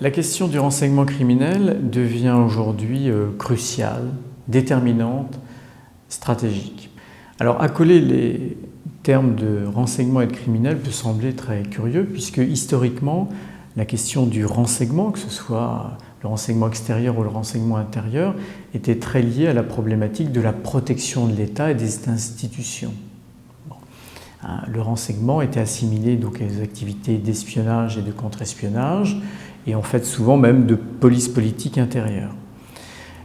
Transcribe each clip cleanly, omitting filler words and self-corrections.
La question du renseignement criminel devient aujourd'hui cruciale, déterminante, stratégique. Alors, accoler les termes de renseignement et de criminel peut sembler très curieux, puisque historiquement, la question du renseignement, que ce soit le renseignement extérieur ou le renseignement intérieur, était très liée à la problématique de la protection de l'État et des institutions. Le renseignement était assimilé donc à des activités d'espionnage et de contre-espionnage, et en fait souvent même de police politique intérieure.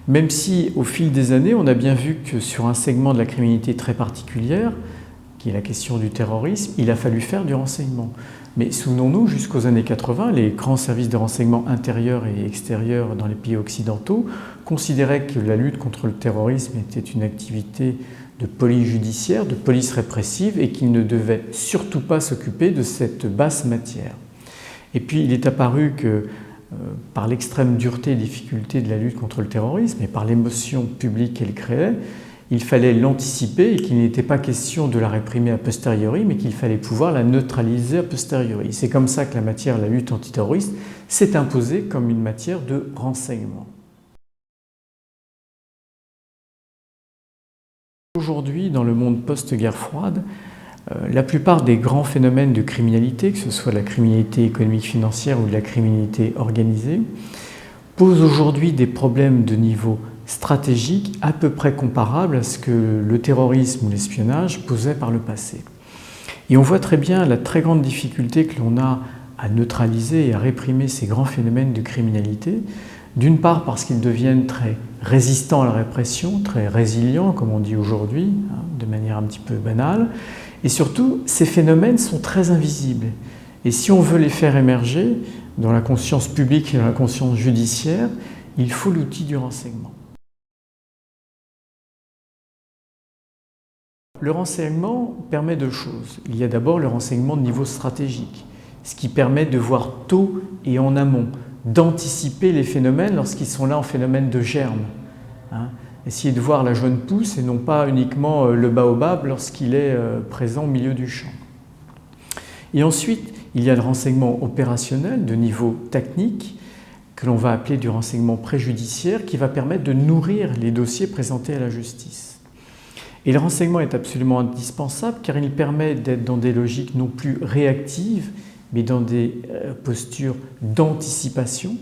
Même si au fil des années, on a bien vu que sur un segment de la criminalité très particulière, qui est la question du terrorisme, il a fallu faire du renseignement. Mais souvenons-nous, jusqu'aux années 80, les grands services de renseignement intérieurs et extérieurs dans les pays occidentaux considéraient que la lutte contre le terrorisme était une activité de police judiciaire, de police répressive, et qu'ils ne devaient surtout pas s'occuper de cette basse matière. Et puis il est apparu que par l'extrême dureté et difficulté de la lutte contre le terrorisme et par l'émotion publique qu'elle créait, il fallait l'anticiper et qu'il n'était pas question de la réprimer a posteriori, mais qu'il fallait pouvoir la neutraliser a posteriori. C'est comme ça que la matière de la lutte antiterroriste s'est imposée comme une matière de renseignement. Aujourd'hui, dans le monde post-guerre froide, la plupart des grands phénomènes de criminalité, que ce soit la criminalité économique financière ou de la criminalité organisée, posent aujourd'hui des problèmes de niveau stratégique à peu près comparables à ce que le terrorisme ou l'espionnage posaient par le passé. Et on voit très bien la très grande difficulté que l'on a à neutraliser et à réprimer ces grands phénomènes de criminalité, d'une part parce qu'ils deviennent très résistants à la répression, très résilients, comme on dit aujourd'hui, de manière un petit peu banale, et surtout, ces phénomènes sont très invisibles. Et si on veut les faire émerger dans la conscience publique et dans la conscience judiciaire, il faut l'outil du renseignement. Le renseignement permet deux choses. Il y a d'abord le renseignement de niveau stratégique, ce qui permet de voir tôt et en amont, d'anticiper les phénomènes lorsqu'ils sont là en phénomène de germe. Essayer de voir la jeune pousse et non pas uniquement le baobab lorsqu'il est présent au milieu du champ. Et ensuite, il y a le renseignement opérationnel de niveau technique, que l'on va appeler du renseignement préjudiciaire, qui va permettre de nourrir les dossiers présentés à la justice. Et le renseignement est absolument indispensable car il permet d'être dans des logiques non plus réactives, mais dans des postures d'anticipation.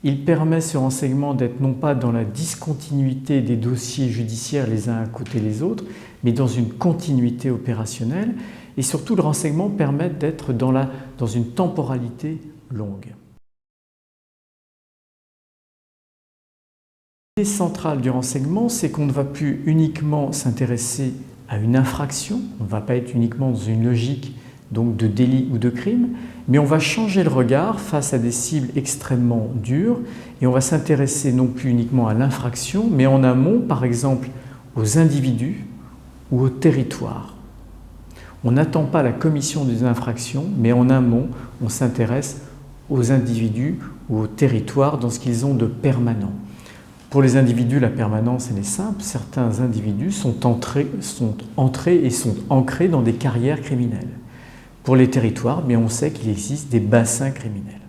Il permet ce renseignement d'être non pas dans la discontinuité des dossiers judiciaires les uns à côté des autres, mais dans une continuité opérationnelle. Et surtout, le renseignement permet d'être dans une temporalité longue. L'idée centrale du renseignement, c'est qu'on ne va plus uniquement s'intéresser à une infraction, on ne va pas être uniquement dans une logique donc de délit ou de crime, mais on va changer le regard face à des cibles extrêmement dures et on va s'intéresser non plus uniquement à l'infraction, mais en amont, par exemple, aux individus ou au territoire. On n'attend pas la commission des infractions, mais en amont, on s'intéresse aux individus ou au territoire dans ce qu'ils ont de permanent. Pour les individus, la permanence, elle est simple. Certains individus sont entrés et sont ancrés dans des carrières criminelles. Pour les territoires, on sait qu'il existe des bassins criminels.